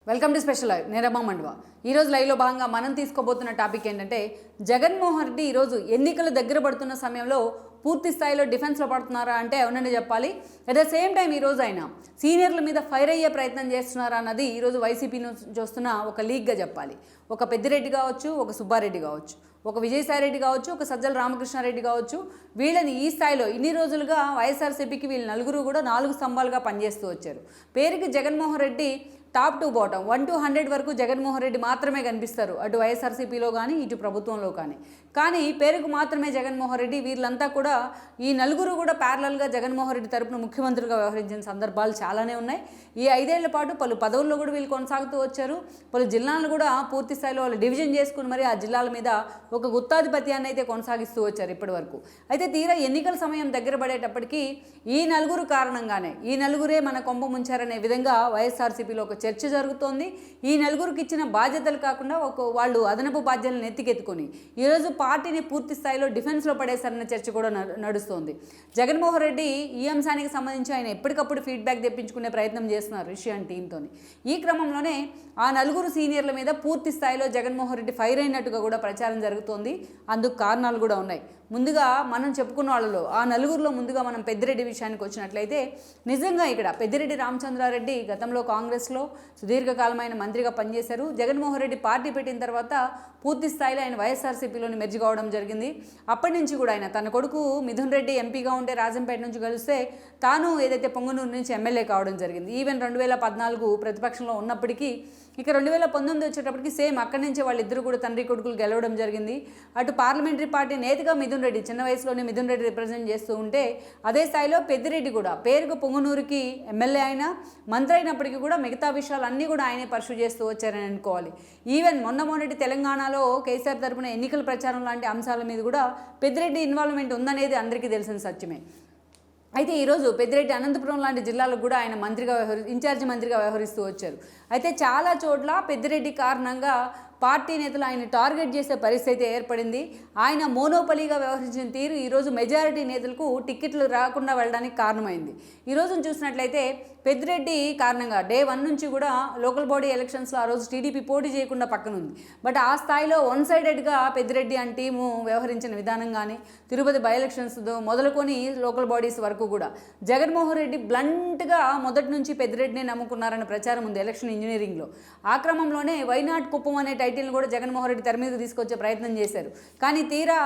Welcome to special live. నేను రమా మండవ. ఈరోజు లైవ్లో భాగంగా మనం తీసుకోబోతున్న టాపిక్ ఏంటంటే, జగన్మోహన్ రెడ్డి ఈరోజు ఎన్నికలు దగ్గర పడుతున్న సమయంలో పూర్తి స్థాయిలో డిఫెన్స్లో పడుతున్నారా అంటే అవునని చెప్పాలి. అట్ ద సేమ్ టైం ఈరోజు ఆయన సీనియర్ల మీద ఫైర్ అయ్యే ప్రయత్నం చేస్తున్నారా అన్నది ఈరోజు వైసీపీని చూస్తున్న ఒక లీగ్గా చెప్పాలి. ఒక పెద్దిరెడ్డి కావచ్చు, ఒక సుబ్బారెడ్డి కావచ్చు, ఒక విజయసాయిరెడ్డి కావచ్చు, ఒక సజ్జల రామకృష్ణారెడ్డి కావచ్చు, వీళ్ళని ఈ స్థాయిలో ఇన్ని రోజులుగా వైఎస్ఆర్సీపీకి వీళ్ళు నలుగురు కూడా 4 స్తంభాలుగా పనిచేస్తూ వచ్చారు. పేరుకి Jaganmohan Reddy top to bottom 1 to 100 వరకు జగన్మోహన్ రెడ్డి మాత్రమే కనిపిస్తారు, అటు వైఎస్ఆర్సీపీలో కానీ ఇటు ప్రభుత్వంలో కానీ పేరుకు మాత్రమే జగన్మోహన్ రెడ్డి. వీళ్ళంతా కూడా ఈ నలుగురు కూడా ప్యారలల్గా జగన్మోహన్ రెడ్డి తరపున ముఖ్యమంత్రిగా వ్యవహరించిన సందర్భాలు చాలానే ఉన్నాయి. ఈ 5 ఏళ్ల పాటు పలు పదవుల్లో కూడా వీళ్ళు కొనసాగుతూ వచ్చారు. పలు జిల్లాలను కూడా పూర్తి స్థాయిలో వాళ్ళు డివిజన్ చేసుకుని మరి ఆ జిల్లాల మీద ఒక గుత్తాధిపత్యాన్ని అయితే కొనసాగిస్తూ వచ్చారు ఇప్పటి వరకు. అయితే తీరా ఎన్నికల సమయం దగ్గర పడేటప్పటికీ ఈ నలుగురు కారణంగానే ఈ నలుగురే మన కొంప ముంచారనే విధంగా వైఎస్ఆర్సీపీలో ఒక చర్చ జరుగుతోంది. ఈ నలుగురికి ఇచ్చిన బాధ్యతలు కాకుండా వాళ్ళు అదనపు బాధ్యతలను ఎత్తికెత్తుకొని ఈరోజు పార్టీని పూర్తి స్థాయిలో డిఫెన్స్లో పడేశారన్న చర్చ కూడా నడుస్తోంది. జగన్మోహన్ రెడ్డి ఈ అంశానికి సంబంధించి ఆయన ఎప్పటికప్పుడు ఫీడ్బ్యాక్ తెప్పించుకునే ప్రయత్నం చేస్తున్నారు రిషి అండ్ టీంతో. ఈ క్రమంలోనే ఆ నలుగురు సీనియర్ల మీద పూర్తి స్థాయిలో జగన్మోహన్ రెడ్డి ఫైర్ అయినట్టుగా కూడా ప్రచారం జరుగుతోంది. అందుకు కారణాలు కూడా ఉన్నాయి. ముందుగా మనం చెప్పుకున్న వాళ్ళలో ఆ నలుగురిలో ముందుగా మనం పెద్దిరెడ్డి విషయానికి వచ్చినట్లయితే, నిజంగా ఇక్కడ పెద్దిరెడ్డి రామచంద్రారెడ్డి గతంలో కాంగ్రెస్లో సుదీర్ఘకాలమైన మంత్రిగా పనిచేశారు. జగన్మోహన్ రెడ్డి పార్టీ పెట్టిన తర్వాత పూర్తి స్థాయిలో ఆయన వైఎస్ఆర్సీపీలోని మెర్జ్ కావడం జరిగింది. అప్పటి నుంచి కూడా ఆయన తన కొడుకు మిథున్ రెడ్డి ఎంపీగా ఉంటే రాజంపేట నుంచి కలిస్తే తాను ఏదైతే పొంగనూరు నుంచి ఎమ్మెల్యే కావడం జరిగింది. ఈవెన్ 2014 ప్రతిపక్షంలో ఉన్నప్పటికీ ఇక 2019 వచ్చేటప్పటికి సేమ్ అక్కడి నుంచే వాళ్ళిద్దరు కూడా తండ్రి కొడుకులు గెలవడం జరిగింది. అటు పార్లమెంటరీ పార్టీ నేతగా మిథున్ రెడ్డి చిన్న వయసులోనే మిథున్ రెడ్డి రిప్రజెంట్ చేస్తూ ఉంటే, అదే స్థాయిలో పెద్దిరెడ్డి కూడా పేరుకు పొంగనూరుకి ఎమ్మెల్యే అయినా మంత్రి అయినప్పటికీ కూడా మిగతా విషయాలన్నీ కూడా ఆయనే పర్సూ చేస్తూ వచ్చారని అనుకోవాలి. ఈవెన్ మొన్నటి తెలంగాణలో కేసీఆర్ తరపున ఎన్నికల ప్రచారం లాంటి అంశాల మీద కూడా పెద్దిరెడ్డి ఇన్వాల్వ్మెంట్ ఉందనేది అందరికీ తెలిసిన సత్యమే. అయితే ఈరోజు పెద్దిరెడ్డి అనంతపురం లాంటి జిల్లాలకు కూడా ఆయన ఇన్ఛార్జి మంత్రిగా వ్యవహరిస్తూ వచ్చారు. అయితే చాలా చోట్ల పెద్దిరెడ్డి కారణంగా పార్టీ నేతలు ఆయన టార్గెట్ చేసే పరిస్థితి ఏర్పడింది. ఆయన మోనోపలీగా వ్యవహరించిన తీరు ఈరోజు మెజారిటీ నేతలకు టికెట్లు రాకుండా వెళ్ళడానికి కారణమైంది. ఈరోజు చూసినట్లయితే పెద్దిరెడ్డి కారణంగా డే 1 నుంచి కూడా లోకల్ బాడీ ఎలక్షన్స్లో ఆ రోజు టీడీపీ పోటీ చేయకుండా పక్కనుంది. బట్ ఆ స్థాయిలో 1 సైడెడ్గా పెద్దిరెడ్డి అండ్ టీము వ్యవహరించిన విధానం కానీ, తిరుపతి బై ఎలక్షన్స్ మొదలుకొని లోకల్ బాడీస్ వరకు కూడా జగన్మోహన్ రెడ్డి బ్లంట్గా మొదటి నుంచి పెద్దిరెడ్డిని నమ్ముకున్నారన్న ప్రచారం ఉంది ఎలక్షన్ ఇంజనీరింగ్లో. ఆ క్రమంలోనే వైనాట్ కుప్పం అనే టైటిల్ని కూడా జగన్మోహన్ రెడ్డి తెర మీద తీసుకొచ్చే ప్రయత్నం చేశారు. కానీ తీరా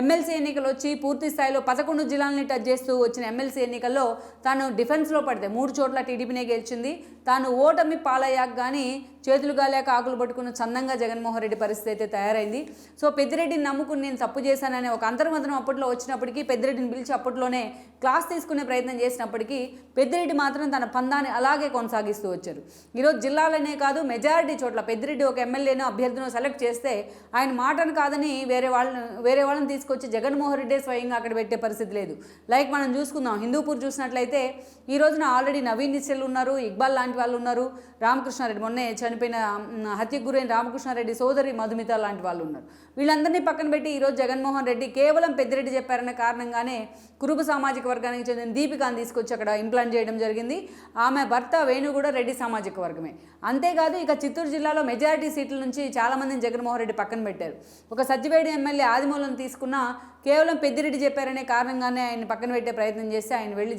ఎమ్మెల్సీ ఎన్నికలు వచ్చి పూర్తి స్థాయిలో 11 జిల్లాలని టచ్ చేస్తూ వచ్చిన ఎమ్మెల్సీ ఎన్నికల్లో తాను డిఫెన్స్లో పడితే 3 చోట్ల టీడీపీనే గెలిచింది. తాను ఓటమి పాలయ్యాక కానీ చేతులు గాలేక ఆకులు పట్టుకున్న చందంగా జగన్మోహన్ రెడ్డి పరిస్థితి అయితే తయారైంది. సో పెద్దిరెడ్డిని నమ్ముకుని నేను తప్పు చేశాననే ఒక అంతర్మదనం అప్పట్లో వచ్చినప్పటికీ పెద్దిరెడ్డిని పిలిచి అప్పట్లోనే క్లాస్ తీసుకునే ప్రయత్నం చేసినప్పటికీ పెద్దిరెడ్డి మాత్రం తన పందాన్ని అలాగే కొనసాగిస్తూ వచ్చారు. ఈరోజు జిల్లాలనే కాదు మెజారిటీ చోట్ల పెద్దిరెడ్డి ఒక ఎమ్మెల్యేను అభ్యర్థిను సెలెక్ట్ చేస్తే ఆయన మాటను కాదని వేరే వాళ్ళని తీసుకొచ్చి జగన్మోహన్ రెడ్డి స్వయంగా అక్కడ పెట్టే పరిస్థితి లేదు. లైక్ మనం చూసుకుందాం, హిందూపూర్ చూసినట్లయితే ఈ రోజున ఆల్రెడీ నవీన్ నిశ్చల్ ఉన్నారు, ఇక్బాల్ లాంటి వాళ్ళు ఉన్నారు, రామకృష్ణారెడ్డి మొన్నే చనిపోయిన హత్యకు గురైన రామకృష్ణారెడ్డి సోదరి మధుమిత లాంటి వాళ్ళు ఉన్నారు. వీళ్ళందరినీ పక్కన పెట్టి ఈరోజు జగన్మోహన్ రెడ్డి కేవలం పెద్దిరెడ్డి చెప్పారన్న కారణంగానే కురుబ సామాజిక వర్గానికి చెందిన దీపికాని తీసుకొచ్చి అక్కడ ఇంప్లాంట్ చేయడం జరిగింది. ఆమె భర్త వేణు కూడా రెడ్డి సామాజిక వర్గమే. అంతేకాదు ఇక చిత్తూరు జిల్లాలో మెజారిటీ సీట్ల నుంచి చాలామందిని జగన్మోహన్ రెడ్డి పక్కన పెట్టారు. ఒక సజ్జివేడి ఎమ్మెల్యే ఆదిమూలను తీసుకున్న కేవలం పెద్దిరెడ్డి చెప్పారనే కారణంగానే ఆయన పక్కన పెట్టే ప్రయత్నం చేస్తే ఆయన వెళ్ళి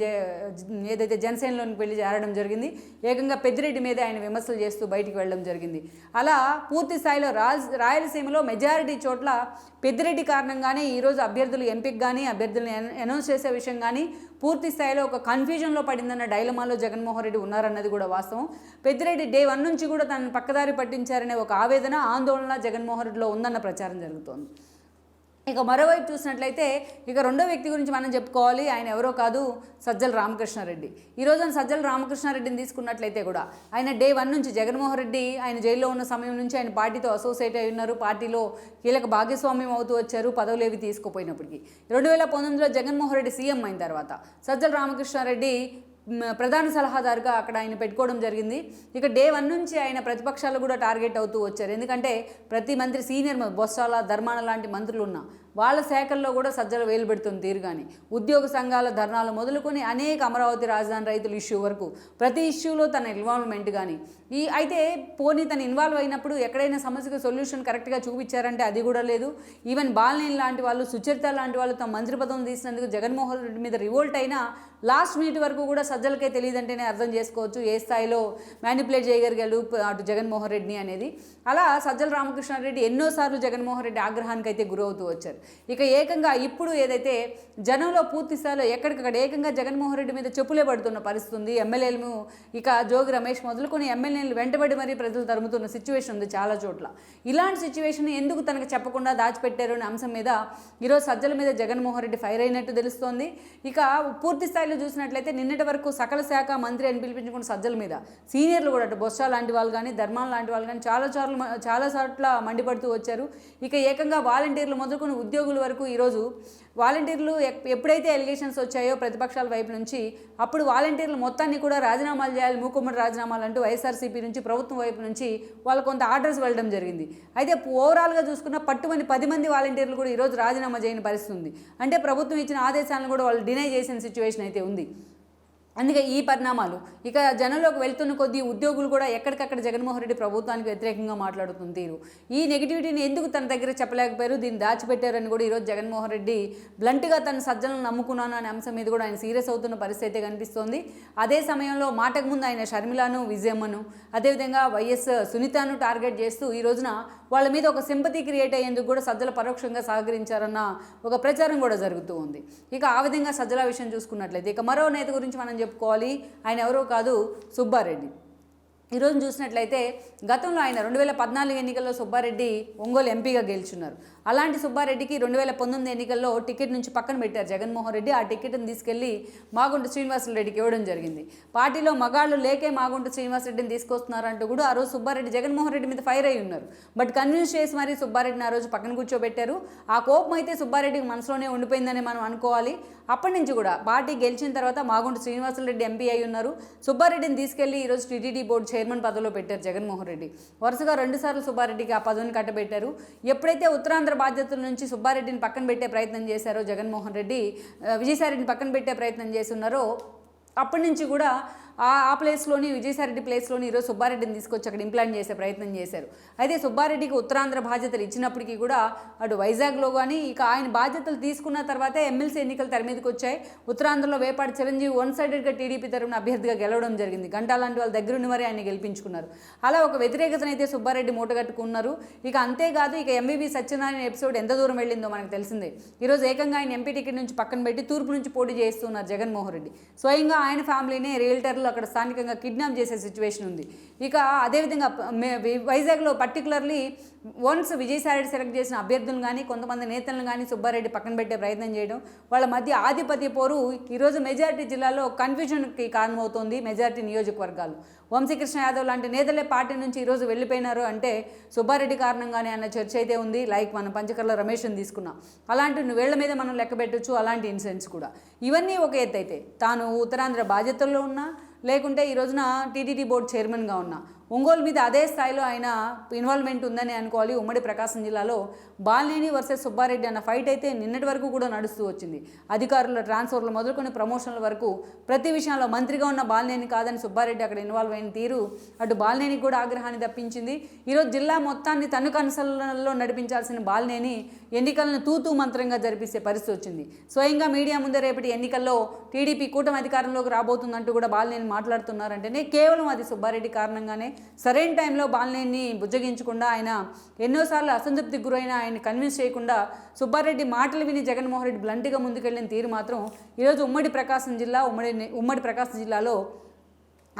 ఏదైతే జనసేనలోనికి వెళ్ళి చేరడం జరిగింది. ఏకంగా పెద్దిరెడ్డి మీద ఆయన విమర్శలు చేస్తూ బయటికి వెళ్ళడం జరిగింది. అలా పూర్తి స్థాయిలో రాయలసీమలో మెజారిటీ చోట్ల పెద్దిరెడ్డి కారణంగానే ఈరోజు అభ్యర్థులు ఎంపిక కానీ అభ్యర్థులను అనౌన్స్ చేసే విషయం కానీ పూర్తి స్థాయిలో ఒక కన్ఫ్యూజన్లో పడిందన్న డైలమాలో జగన్మోహన్ రెడ్డి ఉన్నారన్నది కూడా వాస్తవం. పెద్దిరెడ్డి డే 1 నుంచి కూడా తనను పక్కదారి పట్టించారనే ఒక ఆవేదన ఆందోళన జగన్మోహన్ రెడ్డిలో ఉందన్న ప్రచారం జరుగుతోంది. ఇక మరోవైపు చూసినట్లయితే ఇక రెండో వ్యక్తి గురించి మనం చెప్పుకోవాలి. ఆయన ఎవరో కాదు, సజ్జల రామకృష్ణారెడ్డి. ఈ రోజున సజ్జల రామకృష్ణారెడ్డిని తీసుకున్నట్లయితే కూడా ఆయన డే 1 నుంచి జగన్మోహన్ రెడ్డి ఆయన జైల్లో ఉన్న సమయం నుంచి ఆయన పార్టీతో అసోసియేట్ అయి ఉన్నారు, పార్టీలో కీలక భాగస్వామ్యం అవుతూ వచ్చారు పదవులు ఏవి తీసుకుపోయినప్పటికీ. 2019లో జగన్మోహన్ రెడ్డి సీఎం అయిన తర్వాత సజ్జల రామకృష్ణారెడ్డి ప్రధాన సలహాదారుగా అక్కడ ఆయన పెట్టుకోవడం జరిగింది. ఇక డే 1 నుంచి ఆయన ప్రతిపక్షాలు కూడా టార్గెట్ అవుతూ వచ్చారు. ఎందుకంటే ప్రతి మంత్రి సీనియర్ బొత్సాల ధర్మాన లాంటి మంత్రులు ఉన్నా వాళ్ళ శాఖల్లో కూడా సజ్జల వేలు పెడుతుంది తీరు కానీ ఉద్యోగ సంఘాల ధర్నాలు మొదలుకొని అనేక అమరావతి రాజధాని రైతుల ఇష్యూ వరకు ప్రతి ఇష్యూలో తన ఇన్వాల్వ్మెంట్ కానీ అయితే పోనీ తను ఇన్వాల్వ్ అయినప్పుడు ఎక్కడైనా సమస్యకు సొల్యూషన్ కరెక్ట్గా చూపించారంటే అది కూడా లేదు. ఈవెన్ బాలినేని లాంటి వాళ్ళు, సుచరిత లాంటి వాళ్ళు తమ మంత్రి పదవులు తీసినందుకు జగన్మోహన్ రెడ్డి మీద రివోల్ట్ అయినా లాస్ట్ మినిట్ వరకు కూడా సజ్జలకే తెలియదంటేనే అర్థం చేసుకోవచ్చు ఏ స్థాయిలో మ్యానిపులేట్ చేయగలిగాడు అటు జగన్మోహన్ రెడ్డిని అనేది. అలా సజ్జల రామకృష్ణారెడ్డి ఎన్నోసార్లు జగన్మోహన్ రెడ్డి ఆగ్రహానికి అయితే గురవుతూ వచ్చారు. ఇక ఏకంగా ఇప్పుడు ఏదైతే జనంలో పూర్తి స్థాయిలో ఎక్కడికక్కడ ఏకంగా జగన్మోహన్ రెడ్డి మీద చెప్పులే పడుతున్న పరిస్థితి ఉంది. ఎమ్మెల్యేలు ఇక జోగి రమేష్ మొదలుకొని ఎమ్మెల్యేలు వెంటబడి మరీ ప్రజలు తరుముతున్న సిచ్యువేషన్ ఉంది చాలా చోట్ల. ఇలాంటి సిచ్యువేషన్ ఎందుకు తనకు చెప్పకుండా దాచిపెట్టారు అనే అంశం మీద ఈరోజు సజ్జల మీద జగన్మోహన్ రెడ్డి ఫైర్ అయినట్టు తెలుస్తోంది. ఇక పూర్తి స్థాయిలో చూసినట్లయితే నిన్నటి వరకు సకల శాఖ మంత్రి అని పిలిపించుకున్న సజ్జల మీద సీనియర్లు కూడా అటు బొత్స లాంటి వాళ్ళు కానీ, ధర్మాల లాంటి వాళ్ళు కానీ చాలా చోట్ల మండిపడుతూ వచ్చారు. ఇక ఏకంగా వాలంటీర్లు మొదలుకొని ఉద్యోగుల వరకు ఈరోజు వాలంటీర్లు ఎప్పుడైతే ఎలిగేషన్స్ వచ్చాయో ప్రతిపక్షాల వైపు నుంచి అప్పుడు వాలంటీర్లు మొత్తాన్ని కూడా రాజీనామాలు చేయాలి, మూకుమ్మడి రాజీనామాలు అంటూ వైఎస్ఆర్సీపీ నుంచి ప్రభుత్వం వైపు నుంచి వాళ్ళు కొంత ఆర్డర్స్ వెళ్ళడం జరిగింది. అయితే ఓవరాల్గా చూసుకున్న పట్టుమని 10 మంది వాలంటీర్లు కూడా ఈరోజు రాజీనామా చేయని పరిస్థితి ఉంది. అంటే ప్రభుత్వం ఇచ్చిన ఆదేశాలను కూడా వాళ్ళు డినై చేసిన సిచ్యువేషన్ అయితే ఉంది. అందుకే ఈ పరిణామాలు ఇక జనంలోకి వెళ్తున్న కొద్దీ ఉద్యోగులు కూడా ఎక్కడికక్కడ జగన్మోహన్ రెడ్డి ప్రభుత్వానికి వ్యతిరేకంగా మాట్లాడుతున్న తీరు, ఈ నెగిటివిటీని ఎందుకు తన దగ్గర చెప్పలేకపోయారు, దీన్ని దాచిపెట్టారని కూడా ఈరోజు జగన్మోహన్ రెడ్డి బ్లంట్గా తన సజ్జలను నమ్ముకున్నాను అనే అంశం మీద కూడా ఆయన సీరియస్ అవుతున్న పరిస్థితి అయితే కనిపిస్తోంది. అదే సమయంలో మాటకు ముందు ఆయన షర్మిలను, విజయమ్మను, అదేవిధంగా వైఎస్ సునీతను టార్గెట్ చేస్తూ ఈ రోజున వాళ్ళ మీద ఒక సింపతి క్రియేట్ అయ్యేందుకు కూడా సజ్జల పరోక్షంగా సహకరించారన్న ఒక ప్రచారం కూడా జరుగుతూ ఉంది. ఇక ఆ విధంగా సజ్జల విషయం చూసుకున్నట్లయితే ఇక మరో నేత గురించి మనం చెప్పుకోవాలి. ఆయన ఎవరో కాదు, సుబ్బారెడ్డి. ఈరోజు చూసినట్లయితే గతంలో ఆయన 2014 ఎన్నికల్లో సుబ్బారెడ్డి ఒంగోలు ఎంపీగా గెలుచున్నారు. అలాంటి సుబ్బారెడ్డికి 2019 ఎన్నికల్లో టికెట్ నుంచి పక్కన పెట్టారు జగన్మోహన్ రెడ్డి. ఆ టికెట్ని తీసుకెళ్లి మాగుంట శ్రీనివాసరెడ్డికి ఇవ్వడం జరిగింది. పార్టీలో మగాళ్ళు లేకే మాగుంట శ్రీనివాసరెడ్డిని తీసుకొస్తున్నారంటూ కూడా ఆ రోజు సుబ్బారెడ్డి జగన్మోహన్ రెడ్డి మీద ఫైర్ అయి ఉన్నారు. బట్ కన్విన్స్ చేసి మరీ సుబ్బారెడ్డిని ఆ రోజు పక్కన కూర్చోబెట్టారు. ఆ కోపం అయితే సుబ్బారెడ్డికి మనసులోనే ఉండిపోయిందని మనం అనుకోవాలి. అప్పటి నుంచి కూడా పార్టీ గెలిచిన తర్వాత మాగుంట శ్రీనివాసరెడ్డి ఎంపీ అయి ఉన్నారు. సుబ్బారెడ్డిని తీసుకెళ్లి ఈరోజు టీటీడీ బోర్డు చైర్మన్ పదవిలో పెట్టారు జగన్మోహన్ రెడ్డి. వరుసగా 2 సార్లు సుబ్బారెడ్డికి ఆ పదవిని కట్టబెట్టారు. ఎప్పుడైతే ఉత్తరాంధ్ర బాధ్యతల నుంచి సుబ్బారెడ్డిని పక్కన పెట్టే ప్రయత్నం చేశారో జగన్మోహన్ రెడ్డి, విజయసాయిరెడ్డిని పక్కన పెట్టే ప్రయత్నం చేస్తున్నారో అప్పటి నుంచి కూడా ఆ ప్లేస్లోని విజయసాయిరెడ్డి ప్లేస్లోని ఈరోజు సుబ్బారెడ్డిని తీసుకొచ్చి అక్కడ ఇంప్లాంట్ చేసే ప్రయత్నం చేశారు. అయితే సుబ్బారెడ్డికి ఉత్తరాంధ్ర బాధ్యతలు ఇచ్చినప్పటికీ కూడా అటు వైజాగ్లో కానీ ఇక ఆయన బాధ్యతలు తీసుకున్న తర్వాతే ఎమ్మెల్సీ ఎన్నికలు తెర మీదకి వచ్చాయి. ఉత్తరాంధ్రలో వేపాటి చిరంజీవి 1 సైడెడ్గా టీడీపీ తరఫున అభ్యర్థిగా గెలవడం జరిగింది. గంటా లాంటి వాళ్ళ దగ్గరుండి మరి ఆయన గెలిపించుకున్నారు. అలా ఒక వ్యతిరేకతనైతే సుబ్బారెడ్డి మూటగట్టుకున్నారు. ఇక అంతేకాదు ఇక ఎంవీవీ సత్యనారాయణ ఎపిసోడ్ ఎంత దూరం వెళ్ళిందో మనకు తెలిసిందే. ఈరోజు ఏకంగా ఆయన ఎంపీ టికెట్ నుంచి పక్కన పెట్టి తూర్పు నుంచి పోటీ చేస్తున్నారు జగన్మోహన్ రెడ్డి. స్వయంగా ఆయన ఫ్యామిలీనే రియల్టర్లు అక్కడ స్థానికంగా కిడ్నాప్ చేసే సిచ్యువేషన్ ఉంది. ఇక అదేవిధంగా వైజాగ్లో పర్టికులర్లీ వన్స్ విజయసాయిరెడ్డి సెలెక్ట్ చేసిన అభ్యర్థులను కానీ కొంతమంది నేతలను కానీ సుబ్బారెడ్డి పక్కన పెట్టే ప్రయత్నం చేయడం, వాళ్ళ మధ్య ఆధిపత్య పోరు ఈరోజు మెజారిటీ జిల్లాలో కన్ఫ్యూజన్కి కారణమవుతోంది. మెజారిటీ నియోజకవర్గాలు వంశీకృష్ణ యాదవ్ లాంటి నేతలే పార్టీ నుంచి ఈరోజు వెళ్ళిపోయినారు అంటే సుబ్బారెడ్డి కారణంగానే అన్న చర్చ అయితే ఉంది. లైక్ మనం పంచకర్ల రమేష్ని తీసుకున్నాం, అలాంటి వేళ్ల మీద మనం లెక్క పెట్టచ్చు. అలాంటి ఇన్సిడెంట్స్ కూడా ఇవన్నీ ఒక ఎత్తు అయితే తాను ఉత్తరాంధ్ర బాధ్యతల్లో ఉన్నా లేకుంటే ఈ రోజున టీటీడీ బోర్డు చైర్మన్గా ఉన్నా ఒంగోలు మీద అదే స్థాయిలో ఆయన ఇన్వాల్వ్మెంట్ ఉందని అనుకోవాలి. ఉమ్మడి ప్రకాశం జిల్లాలో బాలినేని వర్సెస్ సుబ్బారెడ్డి అన్న ఫైట్ అయితే నిన్నటి వరకు కూడా నడుస్తూ వచ్చింది. అధికారుల ట్రాన్స్ఫర్లు మొదలుకొని ప్రమోషన్ల వరకు ప్రతి విషయంలో మంత్రిగా ఉన్న బాలినేని కాదని సుబ్బారెడ్డి అక్కడ ఇన్వాల్వ్ అయిన తీరు అటు బాలినేనికి కూడా ఆగ్రహాన్ని తప్పించింది. ఈరోజు జిల్లా మొత్తాన్ని తను కన్సల్లో నడిపించాల్సిన బాలినేని ఎన్నికలను తూతూ మంత్రంగా జరిపిస్తే పరిస్థితి వచ్చింది. స్వయంగా మీడియా ముందే రేపటి ఎన్నికల్లో టీడీపీ కూటమి అధికారంలోకి రాబోతుందంటూ కూడా బాలినేని మాట్లాడుతున్నారంటేనే కేవలం అది సుబ్బారెడ్డి కారణంగానే. సరైన టైంలో బాలినేని బుజ్జగించకుండా ఆయన ఎన్నోసార్లు అసంతృప్తికి గురైన ఆయన కన్విన్స్ చేయకుండా సుబ్బారెడ్డి మాటలు విని జగన్మోహన్ రెడ్డి బ్లంట్గా ముందుకెళ్లిన తీరు మాత్రం ఈరోజు ఉమ్మడి ప్రకాశం జిల్లాలో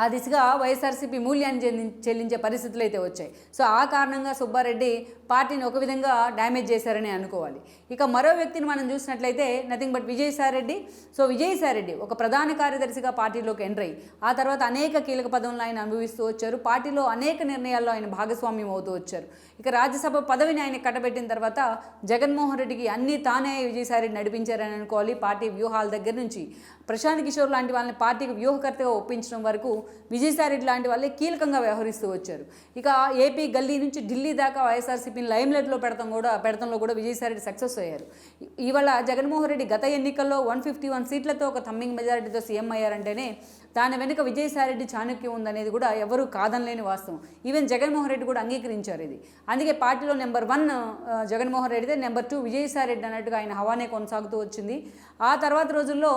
ఆ దిశగా వైఎస్ఆర్సీపీ మూల్యాన్ని చెల్లించే పరిస్థితులు అయితే వచ్చాయి. సో ఆ కారణంగా సుబ్బారెడ్డి పార్టీని ఒక విధంగా డ్యామేజ్ చేశారని అనుకోవాలి. ఇక మరో వ్యక్తిని మనం చూసినట్లయితే nothing but Vijayasai Reddy. So Vijayasai Reddy ఒక ప్రధాన కార్యదర్శిగా పార్టీలోకి ఎంటర్ అయ్యి ఆ తర్వాత అనేక కీలక పదవులను ఆయన అనుభవిస్తూ వచ్చారు. పార్టీలో అనేక నిర్ణయాల్లో ఆయన భాగస్వామ్యం అవుతూ వచ్చారు. ఇక రాజ్యసభ పదవిని ఆయన కట్టబెట్టిన తర్వాత జగన్మోహన్ రెడ్డికి అన్నీ తానే విజయసాయిరెడ్డి నడిపించారని అనుకోవాలి. పార్టీ వ్యూహాల దగ్గర నుంచి ప్రశాంత్ కిషోర్ లాంటి వాళ్ళని పార్టీకి వ్యూహకర్తగా ఒప్పించడం వరకు విజయసాయిరెడ్డి లాంటి వాళ్ళే కీలకంగా వ్యవహరిస్తూ వచ్చారు. ఇక ఏపీ గల్లీ నుంచి ఢిల్లీ దాకా వైఎస్ఆర్సీపీని లైమ్లైట్లో పెడతంలో కూడా విజయసాయిరెడ్డి సక్సెస్ అయ్యారు. ఇవాళ జగన్మోహన్ రెడ్డి గత ఎన్నికల్లో 151 సీట్లతో ఒక థమ్మింగ్ మెజారిటీతో సీఎం అయ్యారంటేనే దాని వెనుక విజయసాయిరెడ్డి చాణక్యం ఉందనేది కూడా ఎవరు కాదనలేని వాస్తవం. ఈవెన్ జగన్మోహన్ రెడ్డి కూడా అంగీకరించారు ఇది. అందుకే పార్టీలో నెంబర్ 1 జగన్మోహన్ రెడ్డిదే, నెంబర్ 2 విజయసాయిరెడ్డి అన్నట్టుగా ఆయన హవానే కొనసాగుతూ వచ్చింది. ఆ తర్వాత రోజుల్లో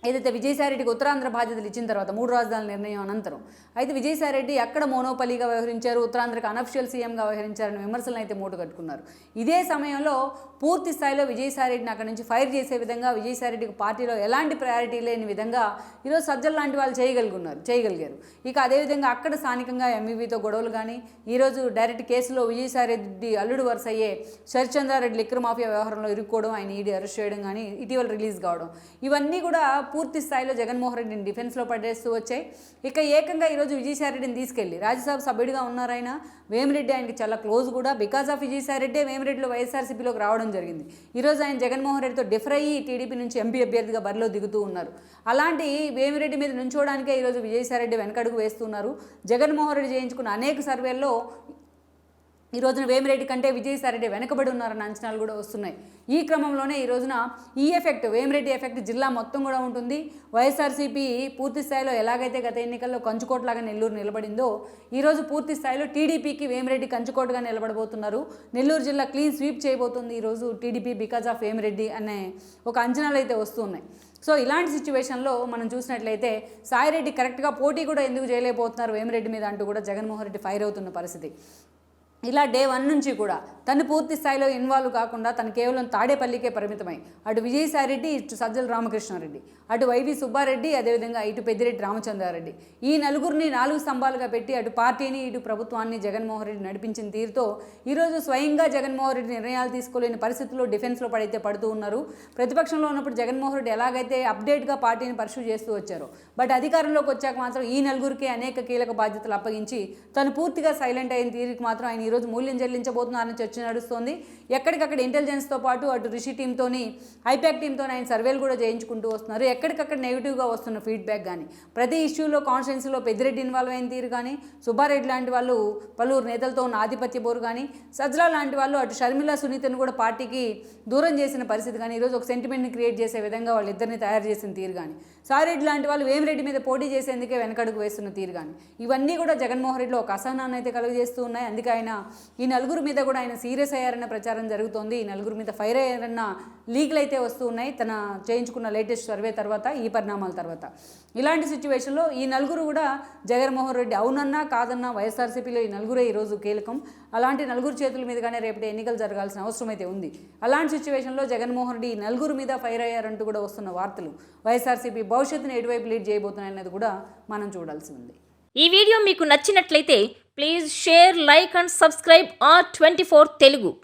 ఏదైతే విజయసాయిరెడ్డికి ఉత్తరాంధ్ర బాధ్యతలు ఇచ్చిన తర్వాత 3 రాజధానుల నిర్ణయం అనంతరం అయితే విజయసాయిరెడ్డి అక్కడ మోనోపలీగా వ్యవహరించారు, ఉత్తరాంధ్రకి అనఫిషియల్ సీఎంగా వ్యవహరించారని విమర్శలను అయితే మూట కట్టుకున్నారు. ఇదే సమయంలో పూర్తి స్థాయిలో విజయసాయిరెడ్డిని అక్కడి నుంచి ఫైర్ చేసే విధంగా, విజయసాయిరెడ్డికి పార్టీలో ఎలాంటి ప్రయారిటీ లేని విధంగా ఈరోజు సజ్జల లాంటి వాళ్ళు చేయగలిగారు. ఇక అదేవిధంగా అక్కడ స్థానికంగా ఎంఈవీతో గొడవలు కానీ, ఈరోజు డైరెక్ట్ కేసులో విజయసాయిరెడ్డి అల్లుడు వరుస అయ్యే శరత్చంద్రారెడ్డి లిక్కర్ మాఫియా వ్యవహారంలో ఇరుక్కోవడం, ఆయన ఈడీ అరెస్ట్ చేయడం కానీ, ఇటీవల రిలీజ్ కావడం, ఇవన్నీ కూడా పూర్తి స్థాయిలో జగన్మోహన్ రెడ్డిని డిఫెన్స్లో పడేస్తూ వచ్చాయి. ఇక ఏకంగా ఈరోజు విజయసాయిరెడ్డిని తీసుకెళ్లి రాజ్యసభ సభ్యుడిగా ఉన్నారాయన. వేమిరెడ్డి ఆయనకి చాలా క్లోజ్ కూడా. బికాస్ ఆఫ్ విజయసాయిరెడ్డి వేమిరెడ్డిలో వైఎస్ఆర్సీపీలోకి రావడం జరిగింది. ఈరోజు ఆయన జగన్మోహన్ రెడ్డితో డిఫర్ అయ్యి టీడీపీ నుంచి ఎంపీ అభ్యర్థిగా బరిలో దిగుతూ ఉన్నారు. అలాంటి వేమిరెడ్డి మీద నుంచోడానికే ఈరోజు విజయసాయిరెడ్డి వెనకడుగు వేస్తున్నారు. జగన్మోహన్ రెడ్డి చేయించుకున్న అనేక సర్వేల్లో ఈ రోజున వేమిరెడ్డి కంటే విజయసాయిరెడ్డి వెనకబడి ఉన్నారన్న అంచనాలు కూడా వస్తున్నాయి. ఈ క్రమంలోనే ఈ రోజున ఈ ఎఫెక్ట్, వేమిరెడ్డి ఎఫెక్ట్ జిల్లా మొత్తం కూడా ఉంటుంది. వైఎస్ఆర్సీపీ పూర్తి స్థాయిలో ఎలాగైతే గత ఎన్నికల్లో కంచుకోటలాగా నెల్లూరు నిలబడిందో, ఈరోజు పూర్తి స్థాయిలో టీడీపీకి వేమిరెడ్డి కంచుకోటగా నిలబడబోతున్నారు. నెల్లూరు జిల్లా క్లీన్ స్వీప్ చేయబోతుంది ఈరోజు టీడీపీ బికాజ్ ఆఫ్ వేమిరెడ్డి అనే ఒక అంచనాలు అయితే వస్తున్నాయి. సో ఇలాంటి సిచ్యువేషన్లో మనం చూసినట్లయితే సాయిరెడ్డి కరెక్ట్గా పోటీ కూడా ఎందుకు చేయలేకపోతున్నారు వేమిరెడ్డి మీద అంటూ కూడా జగన్మోహన్ రెడ్డి ఫైర్ అవుతున్న పరిస్థితి. ఇలా డే 1 నుంచి కూడా తను పూర్తి స్థాయిలో ఇన్వాల్వ్ కాకుండా తను కేవలం తాడేపల్లికే పరిమితమై అటు విజయసాయిరెడ్డి, ఇటు సజ్జల రామకృష్ణారెడ్డి, అటు వైవి సుబ్బారెడ్డి, అదేవిధంగా ఇటు పెద్దిరెడ్డి రామచంద్రారెడ్డి, ఈ నలుగురిని 4 స్తంభాలుగా పెట్టి అటు పార్టీని ఇటు ప్రభుత్వాన్ని జగన్మోహన్ రెడ్డి నడిపించిన తీరుతో ఈరోజు స్వయంగా జగన్మోహన్ రెడ్డి నిర్ణయాలు తీసుకోలేని పరిస్థితుల్లో డిఫెన్స్లో పడుతూ ఉన్నారు. ప్రతిపక్షంలో ఉన్నప్పుడు జగన్మోహన్ రెడ్డి ఎలాగైతే అప్డేట్గా పార్టీని పర్సూ చేస్తూ వచ్చారో, బట్ అధికారంలోకి వచ్చాక మాత్రం ఈ నలుగురికి అనేక కీలక బాధ్యతలు అప్పగించి తను పూర్తిగా సైలెంట్ అయిన తీరుకి మాత్రం ఆయన ఈరోజు మూల్యం చెల్లించబోతున్నారని చర్చ నడుస్తోంది. ఎక్కడికక్కడ ఇంటెలిజెన్స్తో పాటు అటు రిషి టీంతోని, ఐపాక్ టీంతో ఆయన సర్వేలు కూడా చేయించుకుంటూ వస్తున్నారు. ఎక్కడికక్కడ నెగిటివ్గా వస్తున్న ఫీడ్బ్యాక్ కానీ, ప్రతి ఇష్యూలో కాన్స్టిట్యున్సీలో పెద్దిరెడ్డి ఇన్వాల్వ్ అయిన తీరు కానీ, సుబ్బారెడ్డి లాంటి వాళ్ళు పలువురు నేతలతో ఉన్న ఆధిపత్య బోరు కానీ, సజ్జల లాంటి వాళ్ళు అటు షర్మిల, సునీతను కూడా పార్టీకి దూరం చేసిన పరిస్థితి కానీ, ఈరోజు ఒక సెంటిమెంట్ని క్రియేట్ చేసే విధంగా వాళ్ళిద్దరిని తయారు చేసిన తీరు కానీ, సాయిరెడ్డి లాంటి వాళ్ళు వేమిరెడ్డి మీద పోటీ చేసేందుకే వెనకడుగు వేస్తున్న తీరు కానీ, ఇవన్నీ కూడా జగన్మోహన్ రెడ్డిలో ఒక అసహనాన్ని అయితే కలుగజేస్తూ ఉన్నాయి. అందుకే ఆయన ఈ నలుగురు మీద కూడా ఆయన సీరియస్ అయ్యారన్న ప్రచారం జరుగుతోంది. ఈ నలుగురు మీద ఫైర్ అయ్యారన్న లీకులు అయితే వస్తూ ఉన్నాయి తన చేయించుకున్న లేటెస్ట్ సర్వే తర్వాత, ఈ పరిణామాల తర్వాత. ఇలాంటి సిచ్యువేషన్లో ఈ నలుగురు కూడా జగన్మోహన్ రెడ్డి అవునన్నా కాదన్నా వైఎస్ఆర్సీపీలో ఈ నలుగురే ఈరోజు కీలకం. అలాంటి నలుగురు చేతుల మీదుగానే రేపటి ఎన్నికలు జరగాల్సిన అవసరం అయితే ఉంది. అలాంటి సిచ్యువేషన్లో జగన్మోహన్ రెడ్డి ఈ నలుగురు మీద ఫైర్ అయ్యారంటూ కూడా వస్తున్న వార్తలు వైఎస్ఆర్సీపీ భవిష్యత్తును ఎటువైపు లీడ్ చేయబోతున్నాయనేది కూడా మనం చూడాల్సి ఉంది. ఈ వీడియో మీకు నచ్చినట్లయితే please share, like and subscribe R24 Telugu.